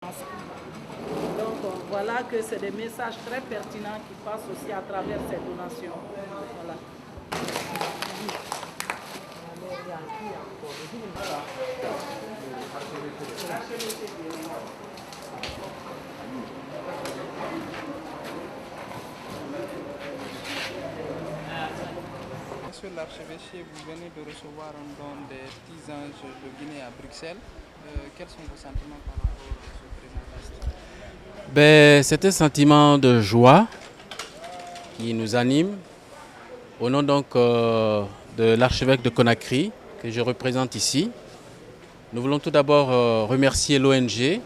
Donc voilà que c'est des messages très pertinents qui passent aussi à travers ces donations. Voilà. Monsieur l'archevêché, vous venez de recevoir un don des petits anges de Guinée à Bruxelles. Quels sont vos sentiments par rapport à ce présent geste? C'est un sentiment de joie qui nous anime. Au nom donc de l'archevêque de Conakry, que je représente ici, nous voulons tout d'abord remercier l'ONG,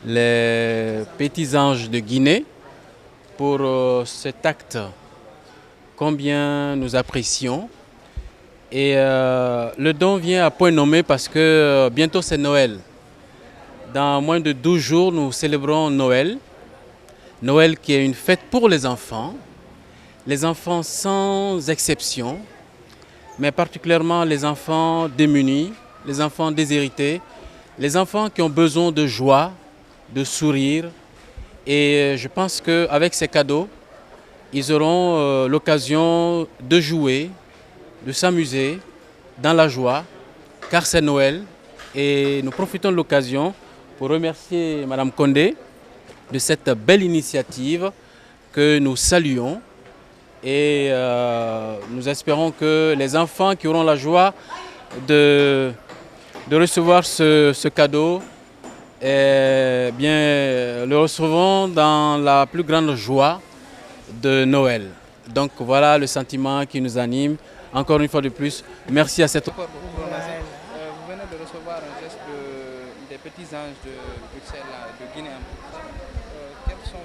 les Petits Anges de Guinée, pour cet acte combien nous apprécions. Et le don vient à point nommé parce que bientôt c'est Noël. Dans moins de 12 jours, nous célébrons Noël. Noël qui est une fête pour les enfants sans exception, mais particulièrement les enfants démunis, les enfants déshérités, les enfants qui ont besoin de joie, de sourire. Et je pense qu'avec ces cadeaux, ils auront l'occasion de jouer, de s'amuser dans la joie, car c'est Noël. Et nous profitons de l'occasion pour remercier Mme Condé de cette belle initiative que nous saluons. Et nous espérons que les enfants qui auront la joie de recevoir ce cadeau le recevront dans la plus grande joie de Noël. Donc voilà le sentiment qui nous anime. Encore une fois de plus, merci à cette... Vous venez de recevoir un geste des petits anges de Bruxelles, de Guinée en Bruxelles.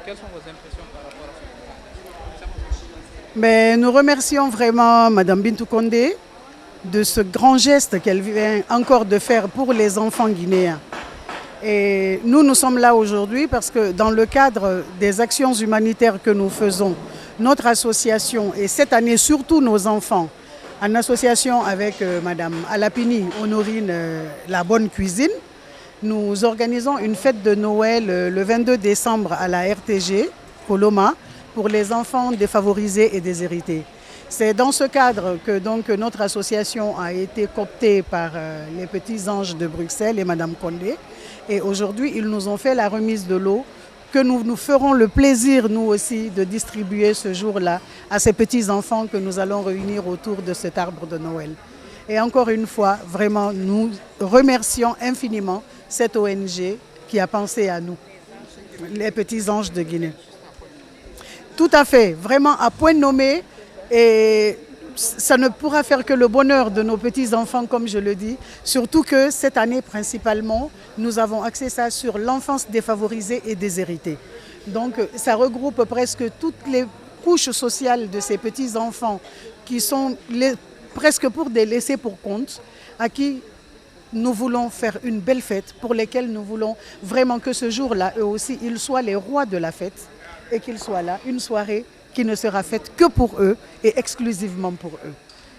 Quelles sont vos impressions par rapport à ce geste? Nous remercions vraiment Mme Bintou Condé de ce grand geste qu'elle vient encore de faire pour les enfants guinéens. Et nous sommes là aujourd'hui parce que dans le cadre des actions humanitaires que nous faisons, notre association, et cette année surtout nos enfants, en association avec Mme Alapini Honorine La Bonne Cuisine, nous organisons une fête de Noël le 22 décembre à la RTG, Coloma, pour les enfants défavorisés et déshérités. C'est dans ce cadre que donc, notre association a été cooptée par les Petits Anges de Bruxelles et Mme Condé. Et aujourd'hui, ils nous ont fait la remise de l'eau que nous ferons le plaisir, nous aussi, de distribuer ce jour-là à ces petits-enfants que nous allons réunir autour de cet arbre de Noël. Et encore une fois, vraiment, nous remercions infiniment cette ONG qui a pensé à nous, les Petits Anges de Guinée. Tout à fait, vraiment à point nommé. Et ça ne pourra faire que le bonheur de nos petits-enfants, comme je le dis. Surtout que cette année, principalement, nous avons axé ça sur l'enfance défavorisée et déshéritée. Donc, ça regroupe presque toutes les couches sociales de ces petits-enfants qui sont presque pour des laissés pour compte, à qui nous voulons faire une belle fête, pour lesquels nous voulons vraiment que ce jour-là, eux aussi, ils soient les rois de la fête et qu'ils soient là, une soirée qui ne sera faite que pour eux et exclusivement pour eux.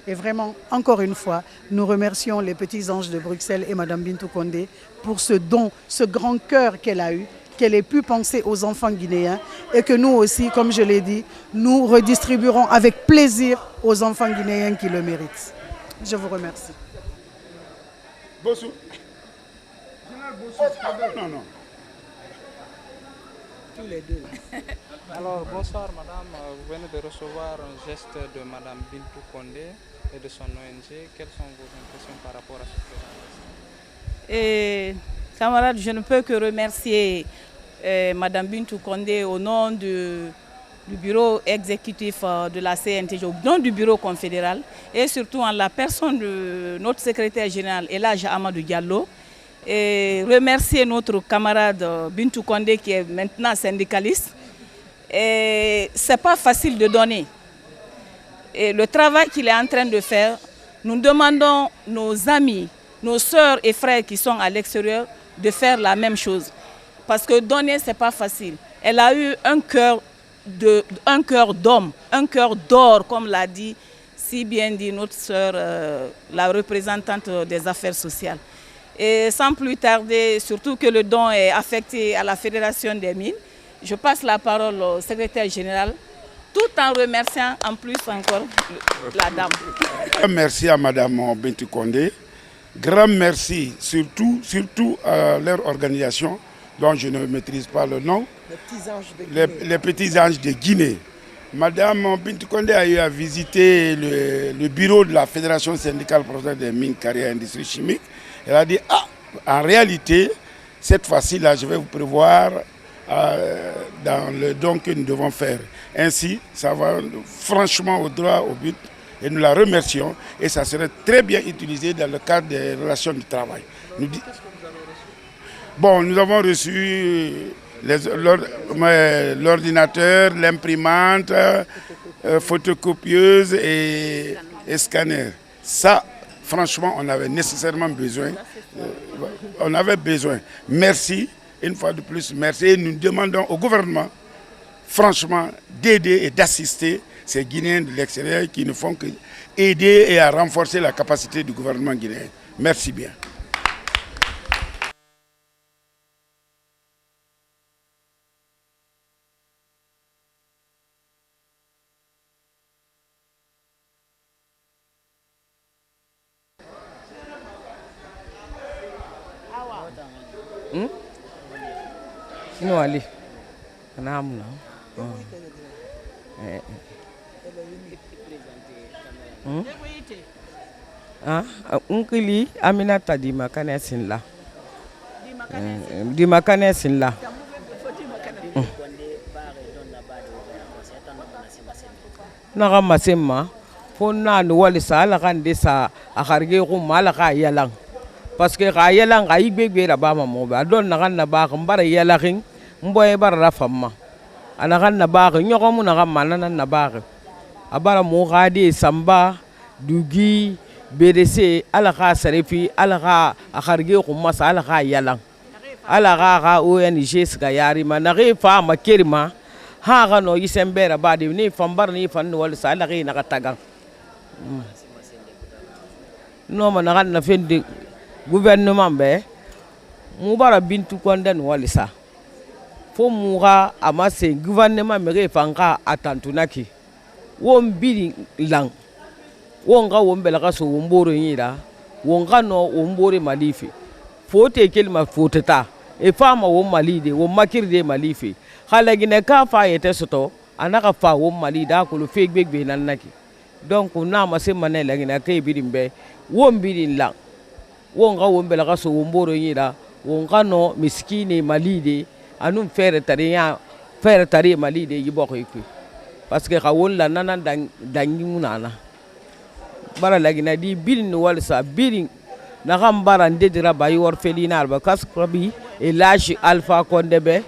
Et vraiment, encore une fois, nous remercions les Petits Anges de Bruxelles et Mme Bintou Condé pour ce don, ce grand cœur qu'elle a eu, qu'elle ait pu penser aux enfants guinéens et que nous aussi, comme je l'ai dit, nous redistribuerons avec plaisir aux enfants guinéens qui le méritent. Je vous remercie. Bossou. Non, non. Tous les deux. Alors bonsoir madame, vous venez de recevoir un geste de Mme Bintou Condé et de son ONG. Quelles sont vos impressions par rapport à ce Et camarades, je ne peux que remercier Mme Bintou Condé au nom du bureau exécutif de la CNTG, au nom du bureau confédéral et surtout en la personne de notre secrétaire général Elhadj Amadou Diallo. Et remercier notre camarade Bintou Condé qui est maintenant syndicaliste. Et ce n'est pas facile de donner. Et le travail qu'il est en train de faire, nous demandons nos amis, nos sœurs et frères qui sont à l'extérieur de faire la même chose. Parce que donner, ce n'est pas facile. Elle a eu un cœur d'homme, un cœur d'or, comme l'a si bien dit notre sœur, la représentante des affaires sociales. Et sans plus tarder, surtout que le don est affecté à la Fédération des mines, je passe la parole au secrétaire général, tout en remerciant en plus encore la dame. Merci à Madame Bintou Condé. Grand merci surtout à leur organisation, dont je ne maîtrise pas le nom, les petits anges de Guinée. Madame Bintou Condé a eu à visiter le bureau de la Fédération syndicale professionnelle des mines, carrières et industries chimiques. Elle a dit, en réalité, cette fois-ci-là, je vais vous prévoir dans le don que nous devons faire. Ainsi, ça va franchement au droit au but et nous la remercions et ça serait très bien utilisé dans le cadre des relations de travail. Nous avons reçu l'ordinateur, l'imprimante, photocopieuse et scanner. Ça, franchement, on avait nécessairement besoin. On avait besoin. Merci, une fois de plus, merci. Et nous demandons au gouvernement, franchement, d'aider et d'assister ces Guinéens de l'extérieur qui ne font que aider et à renforcer la capacité du gouvernement guinéen. Merci bien. Ino ali naam unkili Aminata di makane sinla naga masemma fonna no wali sala kan desa akharge ko malaka yalang parce que ga yalang ga igbe ra ba mo ba don na kan na ba ko bara yalakin mboye bara rafamma ana kan na ba ko nyoko mu na ga manana na ba ko abara mo ga de samba dugi BDC ala ka sarefi ala ka akharge ko masa ala ka yalang ala ga ONG ska yari ma na ge fa ma kerima ha ga no yisembera ba de ni fambar ni fan wal sa ala ge na ka tagang no ma na kan na fendi gouvernement be mu bara Bintou Condé walisa fo mu ga amase gouvernement me ge fanka atantunaki won biri lang wonga wombela ka so womboro yira wonga no wombore malifi fote kelma foteta e fama won malide won makirde malifi halagine ka fa yete soto anaka fa won malida ko lo fegbegbe nanaki donc na ma se manela lagina kay birimbe won birin lang wonga wombela ka so womboro yira wonga no miskine malide anum fere tari malide yiboko ikui parce que ka won la nanan dangi munana bara lagina di birin walsa birin na gambara ndedira bayi orphelina alba kaskrabi elashi Alpha Condé be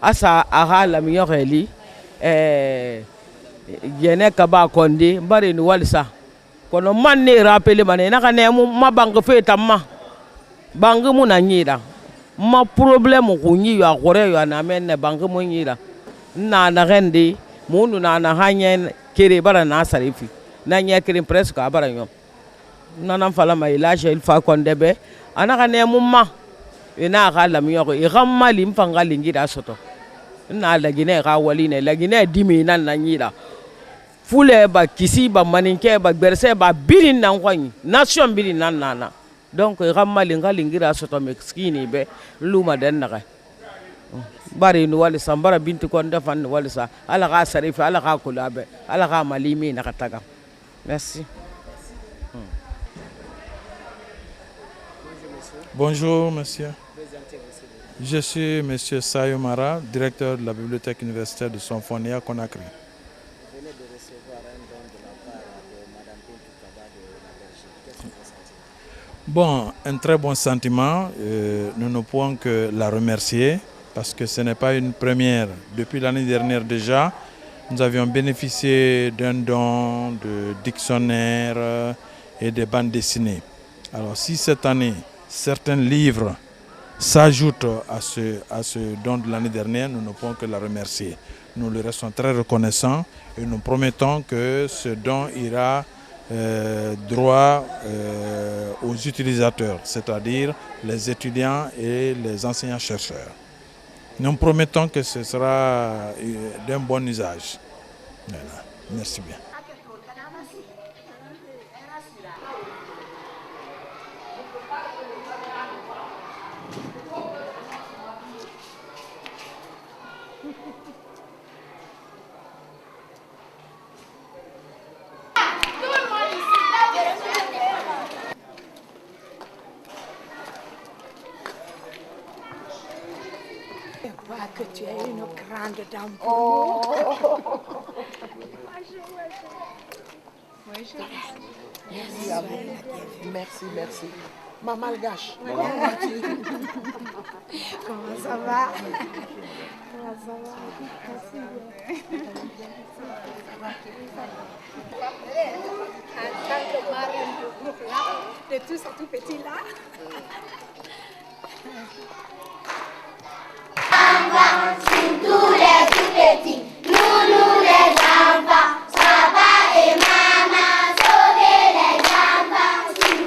asa ahala mi yoxeli gene kaba Condé bare ni walsa kono man ne rappelé mané naka ne ma banque fe tamma banque mu na nyira ma problème ko nyi ya gore ya na men ne banque mu nyira na rendi munu na hanyen kere bara na sarifi na nyekiri presque abara nyom nanan fala ma ilaje Alpha Condé be anaka ne mumma ina ga lam yoko I gamma lim fanga lingira soto na lagine ga waline lagine dimi nan na nyira fule ba kisi ba maninke ba berse ba birin nan kwani nation birin nan nana donc gamma linga lingira soto meskini be luma den naga bari no wali sambara Bintou Condé fan wali sa ala ga sarifi ala ga kulabe ala ga malimi na kataga. Merci. Bonjour, monsieur. Je suis monsieur Sayo Mara, directeur de la bibliothèque universitaire de Sonfonia, Conakry. Vous venez de recevoir un don de la part de madame Bintou Condé de la Belgique. Qu'est-ce que vous sentez? Bon, un très bon sentiment. Nous ne pouvons que la remercier parce que ce n'est pas une première. Depuis l'année dernière déjà, nous avions bénéficié d'un don de dictionnaires et de bandes dessinées. Alors si cette année, certains livres s'ajoutent à ce don de l'année dernière, nous ne pouvons que la remercier. Nous lui restons très reconnaissants et nous promettons que ce don ira droit aux utilisateurs, c'est-à-dire les étudiants et les enseignants-chercheurs. Nous promettons que ce sera d'un bon usage. Voilà. Merci bien. Je vois que tu es une grande dame pour nous. Merci à vous. Merci, merci. Maman Malgache. Comment ça va? Comment ça va? Merci en tant que marraine du groupe là, de tous ces tout petits là. Tous les tout petits, nous les enfants, papa et maman, sauvez les enfants,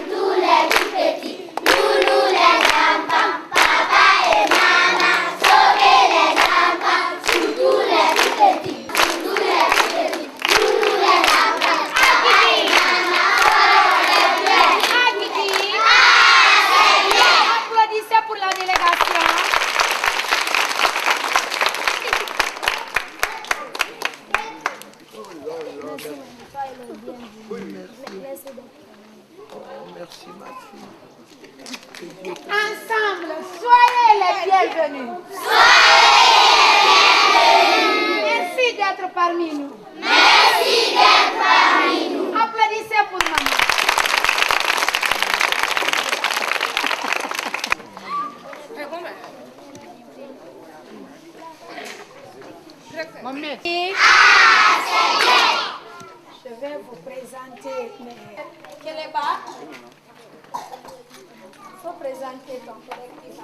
tous les tout petits, nous les enfants, papa et maman, sauvez les enfants, tous les tout petits, nous les enfants, papa et maman, applaudissez pour la délégation. Merci ma fille. Ensemble, soyez les bienvenus. Merci d'être parmi nous. Merci d'être parmi nous. Applaudissez pour maman. Je vais vous présenter Keleba. Il faut présenter ton collectif.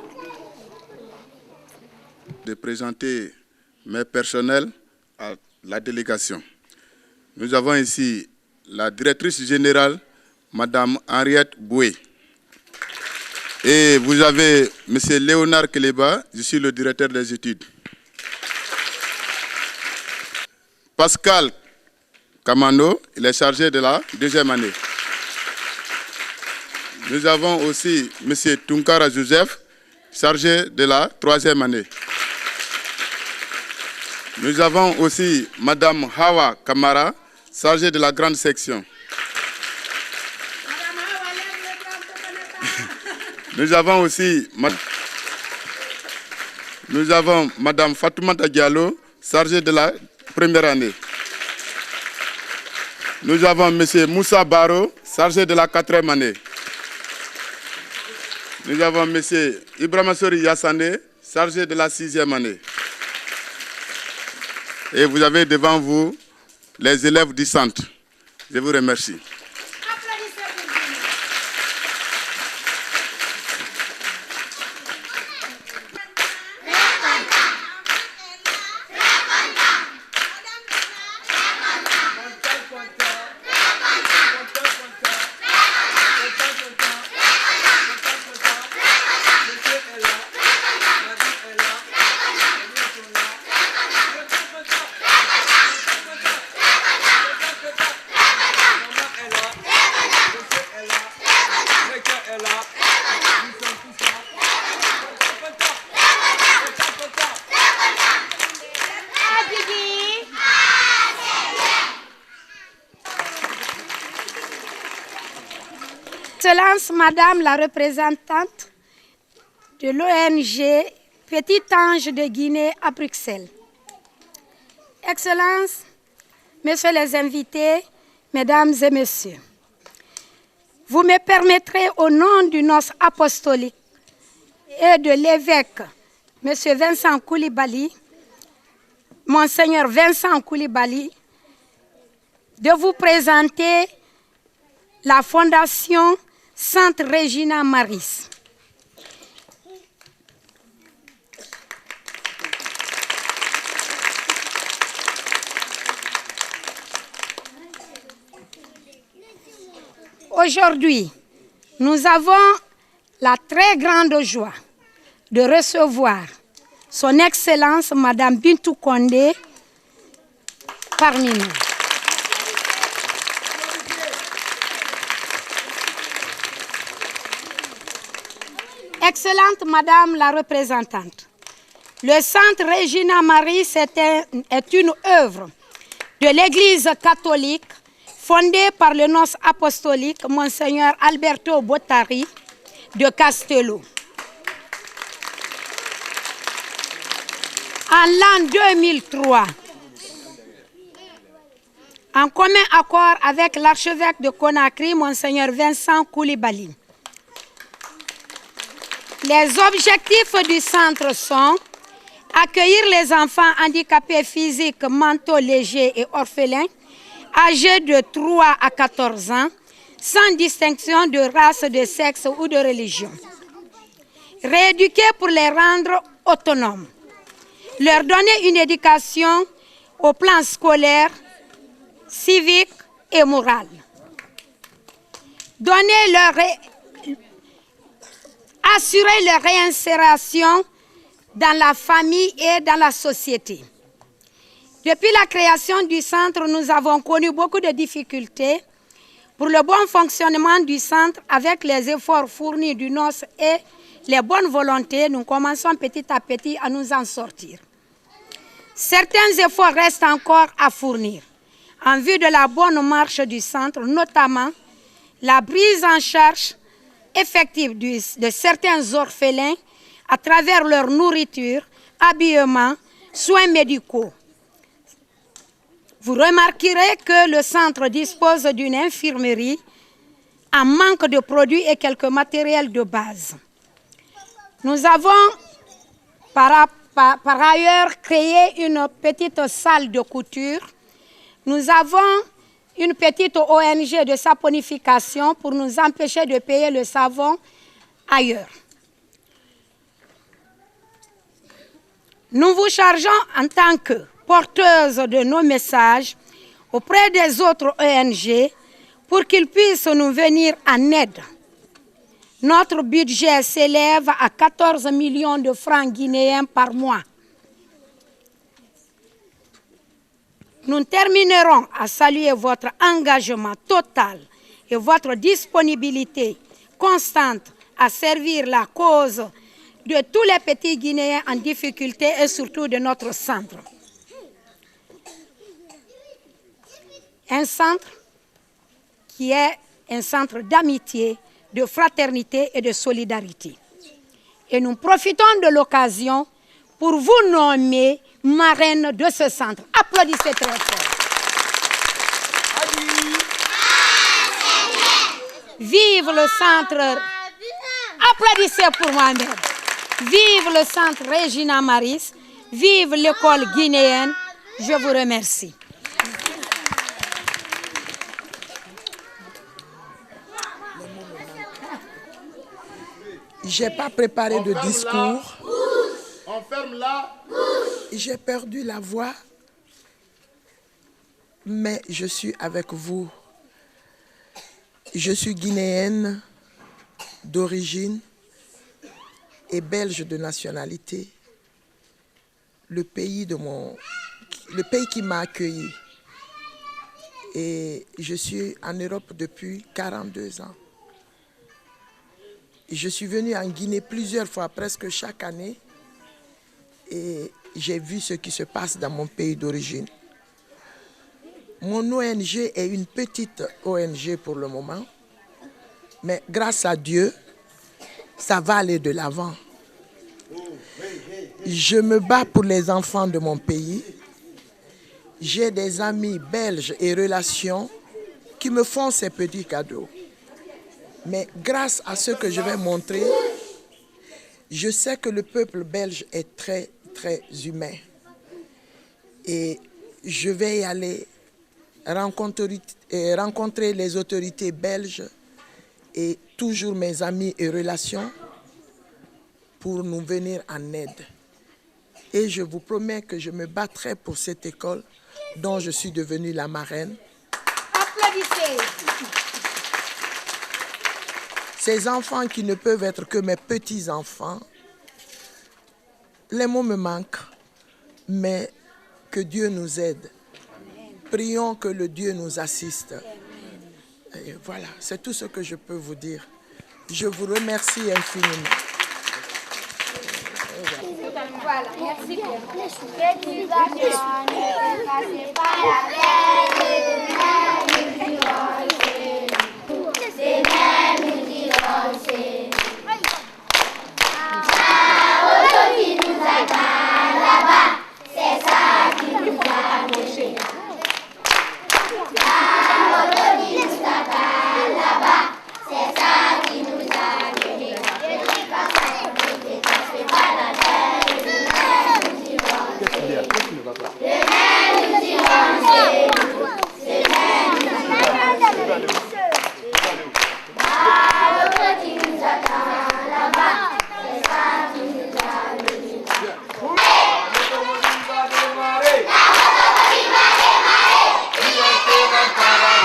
De présenter mes personnels à la délégation. Nous avons ici la directrice générale, Madame Henriette Boué. Et vous avez M. Léonard Keleba, je suis le directeur des études. Pascal Kamano, il est chargé de la deuxième année. Nous avons aussi M. Tunkara Joseph, chargé de la troisième année. Nous avons aussi Mme Hawa Kamara, chargée de la grande section. Nous avons aussi Mme Fatoumata Diallo, chargée de la première année. Nous avons M. Moussa Baro, chargé de la quatrième année. Nous avons M. Ibrahima Sori Yassane, chargé de la sixième année. Et vous avez devant vous les élèves du centre. Je vous remercie. Excellence, Madame la représentante de l'ONG Petit Ange de Guinée à Bruxelles. Excellence, Messieurs les invités, Mesdames et Messieurs, vous me permettrez au nom du nonce apostolique et de l'évêque, Monsieur Vincent Koulibaly, Monseigneur Vincent Koulibaly, de vous présenter la Fondation Sainte Regina Maris. Aujourd'hui, nous avons la très grande joie de recevoir Son Excellence Madame Bintou Condé parmi nous. Excellente Madame la représentante, le Centre Regina Maris est une œuvre de l'Église catholique fondée par le nonce apostolique Monseigneur Alberto Bottari de Castello. En l'an 2003, en commun accord avec l'archevêque de Conakry, Monseigneur Vincent Koulibaly, les objectifs du centre sont accueillir les enfants handicapés physiques, mentaux légers et orphelins, âgés de 3 à 14 ans, sans distinction de race, de sexe ou de religion. Rééduquer pour les rendre autonomes. Leur donner une éducation au plan scolaire, civique et moral. Assurer leur réinsération dans la famille et dans la société. Depuis la création du centre, nous avons connu beaucoup de difficultés pour le bon fonctionnement du centre. Avec les efforts fournis du NOS et les bonnes volontés, nous commençons petit à petit à nous en sortir. Certains efforts restent encore à fournir en vue de la bonne marche du centre, notamment la prise en charge effective de certains orphelins à travers leur nourriture, habillement, soins médicaux. Vous remarquerez que le centre dispose d'une infirmerie en manque de produits et quelques matériels de base. Nous avons par ailleurs créé une petite salle de couture. Nous avons une petite ONG de saponification pour nous empêcher de payer le savon ailleurs. Nous vous chargeons en tant que porteuses de nos messages auprès des autres ONG pour qu'ils puissent nous venir en aide. Notre budget s'élève à 14 millions de francs guinéens par mois. Nous terminerons à saluer votre engagement total et votre disponibilité constante à servir la cause de tous les petits Guinéens en difficulté et surtout de notre centre. Un centre qui est un centre d'amitié, de fraternité et de solidarité. Et nous profitons de l'occasion pour vous nommer marraine de ce centre. Applaudissez très fort. Vive le centre. Applaudissez pour moi-même. Vive le centre Regina Maris. Vive l'école guinéenne. Je vous remercie. Je n'ai pas préparé de discours. On ferme là. J'ai perdu la voix, mais je suis avec vous. Je suis guinéenne d'origine et belge de nationalité. Le pays qui m'a accueilli. Et je suis en Europe depuis 42 ans. Je suis venue en Guinée plusieurs fois, presque chaque année. Et j'ai vu ce qui se passe dans mon pays d'origine. Mon ONG est une petite ONG pour le moment, mais grâce à Dieu, ça va aller de l'avant. Je me bats pour les enfants de mon pays. J'ai des amis belges et relations qui me font ces petits cadeaux. Mais grâce à ce que je vais montrer, je sais que le peuple belge est très, très humain. Et je vais y aller rencontrer les autorités belges et toujours mes amis et relations pour nous venir en aide. Et je vous promets que je me battrai pour cette école dont je suis devenue la marraine. Applaudissez. Ces enfants qui ne peuvent être que mes petits-enfants, les mots me manquent, mais que Dieu nous aide. Prions que le Dieu nous assiste. Et voilà, c'est tout ce que je peux vous dire. Je vous remercie infiniment. Voilà, merci bien. Que tu vas passer par la plaine, des mêmes nous diront,